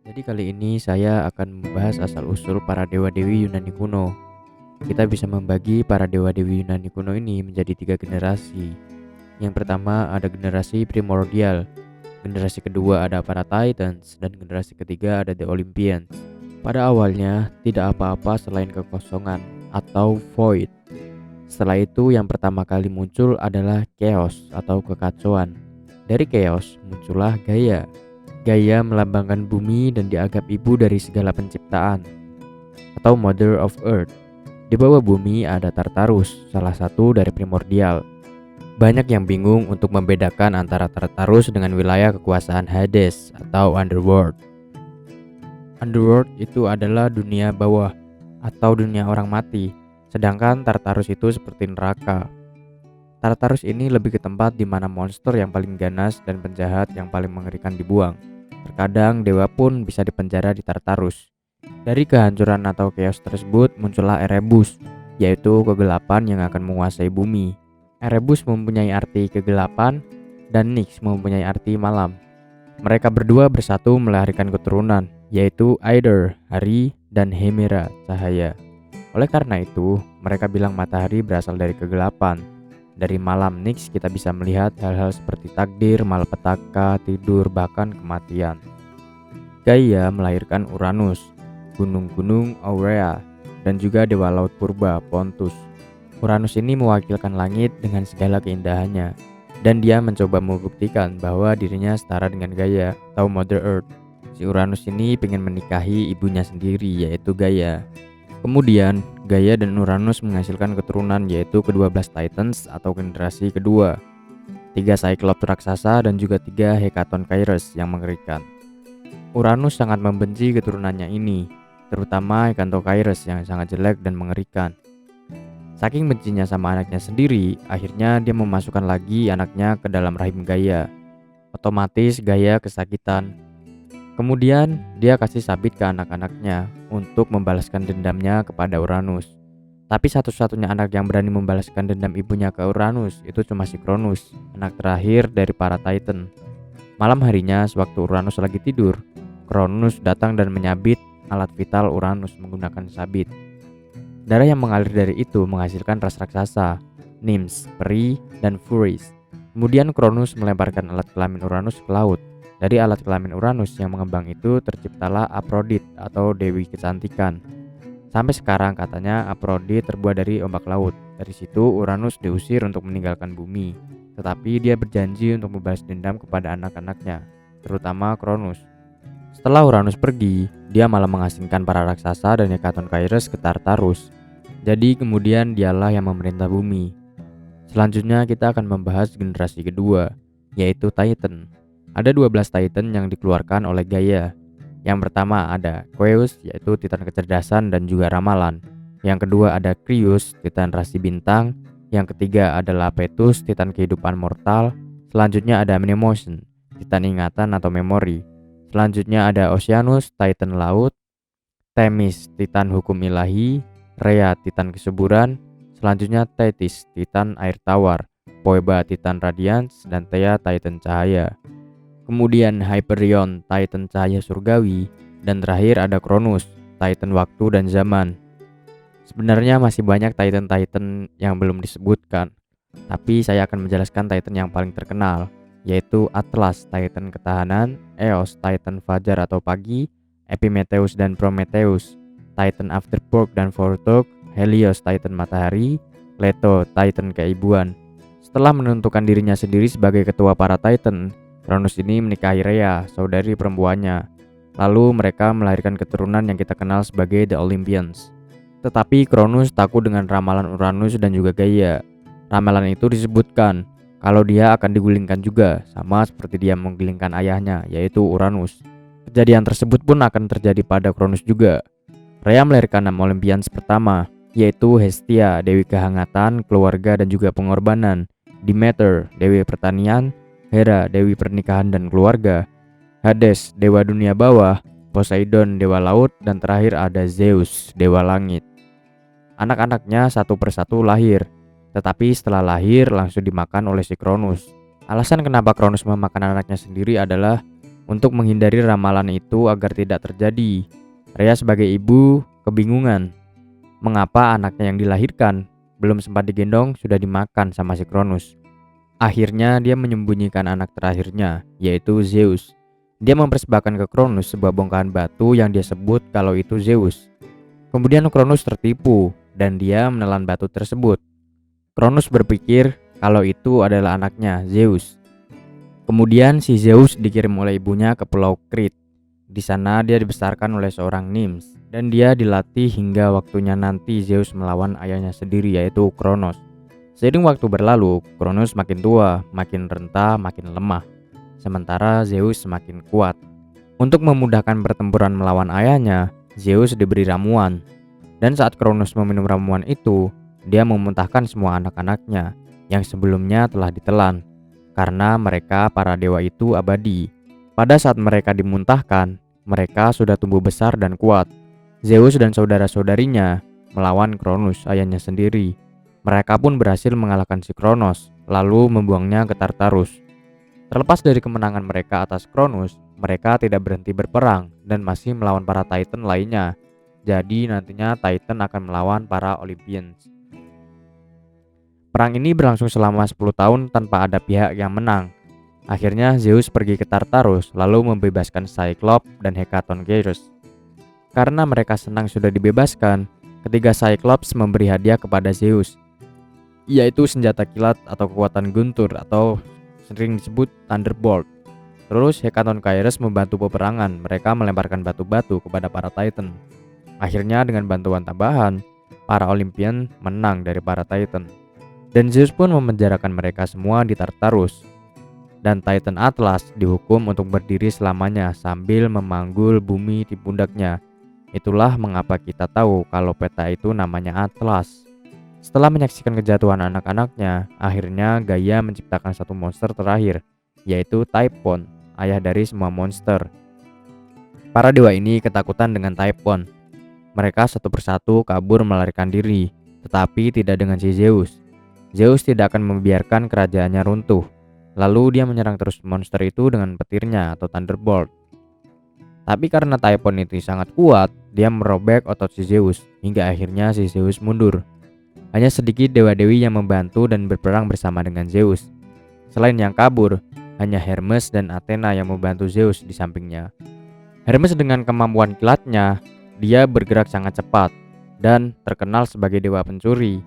Jadi kali ini saya akan membahas asal-usul para dewa-dewi Yunani kuno. Kita bisa membagi para dewa-dewi Yunani kuno ini menjadi tiga generasi. Yang pertama ada generasi primordial, generasi kedua ada para Titans, dan generasi ketiga ada The Olympians. Pada awalnya tidak apa-apa selain kekosongan atau void. Setelah itu yang pertama kali muncul adalah chaos atau kekacauan. Dari chaos muncullah Gaia. Gaia melambangkan bumi dan dianggap ibu dari segala penciptaan, atau Mother of Earth. Di bawah bumi ada Tartarus, salah satu dari primordial. Banyak yang bingung untuk membedakan antara Tartarus dengan wilayah kekuasaan Hades atau Underworld. Underworld itu adalah dunia bawah atau dunia orang mati, sedangkan Tartarus itu seperti neraka. Tartarus ini lebih ke tempat di mana monster yang paling ganas dan penjahat yang paling mengerikan dibuang. Terkadang dewa pun bisa dipenjara di Tartarus. Dari kehancuran atau chaos tersebut muncullah Erebus, yaitu kegelapan yang akan menguasai bumi. Erebus mempunyai arti kegelapan dan Nyx mempunyai arti malam. Mereka berdua bersatu melahirkan keturunan, yaitu Aider, hari, dan Hemera, cahaya. Oleh karena itu, mereka bilang matahari berasal dari kegelapan. Dari malam Nyx kita bisa melihat hal-hal seperti takdir, malapetaka, tidur, bahkan kematian. Gaia melahirkan Uranus, gunung-gunung Aurea, dan juga dewa laut purba Pontus. Uranus ini mewakilkan langit dengan segala keindahannya, dan dia mencoba membuktikan bahwa dirinya setara dengan Gaia atau Mother Earth. Si Uranus ini ingin menikahi ibunya sendiri, yaitu Gaia. Kemudian, Gaia dan Uranus menghasilkan keturunan yaitu ke-12 Titans atau generasi kedua, 3 Cyclops raksasa dan juga 3 Hecatoncheires yang mengerikan. Uranus sangat membenci keturunannya ini, terutama Hecatoncheires yang sangat jelek dan mengerikan. Saking bencinya sama anaknya sendiri, akhirnya dia memasukkan lagi anaknya ke dalam rahim Gaia. Otomatis Gaia kesakitan. Kemudian dia kasih sabit ke anak-anaknya untuk membalaskan dendamnya kepada Uranus. Tapi satu-satunya anak yang berani membalaskan dendam ibunya ke Uranus itu cuma si Cronus, anak terakhir dari para Titan. Malam harinya sewaktu Uranus lagi tidur, Cronus datang dan menyabit alat vital Uranus menggunakan sabit. Darah yang mengalir dari itu menghasilkan ras raksasa, Nymphs, peri, dan Furies. Kemudian Cronus melemparkan alat kelamin Uranus ke laut. Dari alat kelamin Uranus yang mengembang itu terciptalah Aphrodite atau Dewi Kecantikan. Sampai sekarang katanya Aphrodite terbuat dari ombak laut. Dari situ Uranus diusir untuk meninggalkan bumi. Tetapi dia berjanji untuk membalas dendam kepada anak-anaknya, terutama Cronus. Setelah Uranus pergi, dia malah mengasingkan para raksasa dan Hecatoncheires ke Tartarus. Jadi kemudian dialah yang memerintah bumi. Selanjutnya kita akan membahas generasi kedua, yaitu Titan. Ada 12 Titan yang dikeluarkan oleh Gaia. Yang pertama ada Queus, yaitu Titan kecerdasan dan juga ramalan. Yang kedua ada Crius, Titan rasi bintang. Yang ketiga adalah Petus, Titan kehidupan mortal. Selanjutnya ada Mnemosyne, Titan ingatan atau memori. Selanjutnya ada Oceanus, Titan laut. Themis, Titan hukum ilahi. Rhea, Titan kesuburan. Selanjutnya Tethys, Titan air tawar. Phoeba, Titan radiance. Dan Thea, Titan cahaya. Kemudian Hyperion, Titan cahaya surgawi, dan terakhir ada Cronus, Titan waktu dan zaman. Sebenarnya masih banyak Titan-Titan yang belum disebutkan, tapi saya akan menjelaskan Titan yang paling terkenal, yaitu Atlas, Titan ketahanan, Eos, Titan fajar atau pagi, Epimetheus dan Prometheus, Titan afterbirth dan foretalk, Helios, Titan matahari, Leto, Titan keibuan. Setelah menentukan dirinya sendiri sebagai ketua para Titan, Cronus ini menikahi Rhea, saudari perempuannya. Lalu mereka melahirkan keturunan yang kita kenal sebagai The Olympians. Tetapi Cronus takut dengan ramalan Uranus dan juga Gaia. Ramalan itu disebutkan kalau dia akan digulingkan juga, sama seperti dia menggulingkan ayahnya, yaitu Uranus. Kejadian tersebut pun akan terjadi pada Cronus juga. Rhea melahirkan 6 Olympians pertama, yaitu Hestia, dewi kehangatan, keluarga dan juga pengorbanan, Demeter, dewi pertanian, Hera, dewi pernikahan dan keluarga, Hades, dewa dunia bawah, Poseidon, dewa laut, dan terakhir ada Zeus, dewa langit. Anak-anaknya satu persatu lahir, tetapi setelah lahir langsung dimakan oleh si Cronus. Alasan kenapa Cronus memakan anaknya sendiri adalah Untuk menghindari ramalan itu agar tidak terjadi, Rhea sebagai ibu kebingungan mengapa anaknya yang dilahirkan belum sempat digendong sudah dimakan sama si Cronus. Akhirnya dia menyembunyikan anak terakhirnya, yaitu Zeus. Dia mempersembahkan ke Cronus sebuah bongkahan batu yang dia sebut kalau itu Zeus. Kemudian Cronus tertipu dan dia menelan batu tersebut. Cronus berpikir kalau itu adalah anaknya, Zeus. Kemudian si Zeus dikirim oleh ibunya ke Pulau Crete. Di sana dia dibesarkan oleh seorang Nymphs dan dia dilatih hingga waktunya nanti Zeus melawan ayahnya sendiri, yaitu Kronos. Seiring waktu berlalu, Kronos makin tua, makin renta, makin lemah. Sementara Zeus semakin kuat. Untuk memudahkan pertempuran melawan ayahnya, Zeus diberi ramuan. Dan saat Kronos meminum ramuan itu, dia memuntahkan semua anak-anaknya yang sebelumnya telah ditelan. Karena mereka para dewa itu abadi. Pada saat mereka dimuntahkan, mereka sudah tumbuh besar dan kuat. Zeus dan saudara-saudarinya melawan Kronos ayahnya sendiri. Mereka pun berhasil mengalahkan si Kronos, lalu membuangnya ke Tartarus. Terlepas dari kemenangan mereka atas Kronos, mereka tidak berhenti berperang dan masih melawan para Titan lainnya. Jadi nantinya Titan akan melawan para Olympians. Perang ini berlangsung selama 10 tahun tanpa ada pihak yang menang. Akhirnya Zeus pergi ke Tartarus lalu membebaskan Cyclops dan Hecatoncheires. Karena mereka senang sudah dibebaskan, ketiga Cyclops memberi hadiah kepada Zeus, yaitu senjata kilat atau kekuatan guntur atau sering disebut Thunderbolt. Terus Hecatoncheires membantu peperangan, mereka melemparkan batu-batu kepada para Titan. Akhirnya dengan bantuan tambahan, para Olympian menang dari para Titan. Dan Zeus pun memenjarakan mereka semua di Tartarus. Dan Titan Atlas dihukum untuk berdiri selamanya sambil memanggul bumi di pundaknya. Itulah mengapa kita tahu kalau peta itu namanya Atlas. Setelah menyaksikan kejatuhan anak-anaknya, akhirnya Gaia menciptakan satu monster terakhir, yaitu Typhon, ayah dari semua monster. Para dewa ini ketakutan dengan Typhon. Mereka satu persatu kabur melarikan diri, tetapi tidak dengan si Zeus. Zeus tidak akan membiarkan kerajaannya runtuh. Lalu dia menyerang terus monster itu dengan petirnya atau Thunderbolt. Tapi karena Typhon itu sangat kuat, dia merobek otot si Zeus, hingga akhirnya si Zeus mundur. Hanya sedikit dewa-dewi yang membantu dan berperang bersama dengan Zeus. Selain yang kabur, hanya Hermes dan Athena yang membantu Zeus di sampingnya. Hermes dengan kemampuan kilatnya, dia bergerak sangat cepat dan terkenal sebagai dewa pencuri.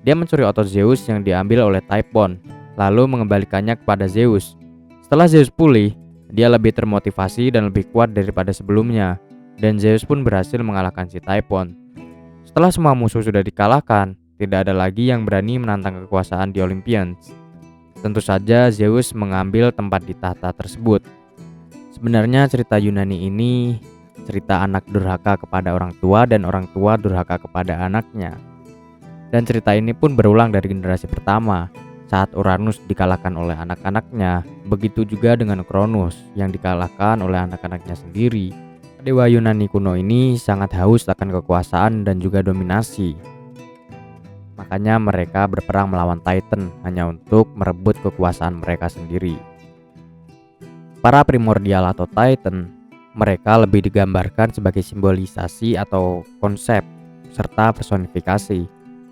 Dia mencuri otot Zeus yang diambil oleh Typhon, lalu mengembalikannya kepada Zeus. Setelah Zeus pulih, dia lebih termotivasi dan lebih kuat daripada sebelumnya, dan Zeus pun berhasil mengalahkan si Typhon. Setelah semua musuh sudah dikalahkan, tidak ada lagi yang berani menantang kekuasaan di Olympians. Tentu saja Zeus mengambil tempat di tahta tersebut. Sebenarnya cerita Yunani ini cerita anak durhaka kepada orang tua dan orang tua durhaka kepada anaknya. Dan cerita ini pun berulang dari generasi pertama, saat Uranus dikalahkan oleh anak-anaknya, begitu juga dengan Kronos yang dikalahkan oleh anak-anaknya sendiri. Dewa Yunani kuno ini sangat haus akan kekuasaan dan juga dominasi. Makanya mereka berperang melawan Titan hanya untuk merebut kekuasaan mereka sendiri. Para primordial atau Titan, mereka lebih digambarkan sebagai simbolisasi atau konsep serta personifikasi.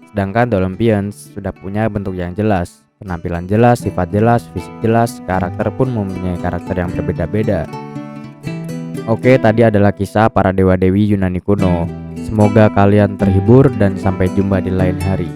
Sedangkan The Olympians sudah punya bentuk yang jelas, penampilan jelas, sifat jelas, fisik jelas, karakter pun mempunyai karakter yang berbeda-beda. Oke, tadi adalah kisah para dewa-dewi Yunani kuno. Semoga kalian terhibur dan sampai jumpa di lain hari.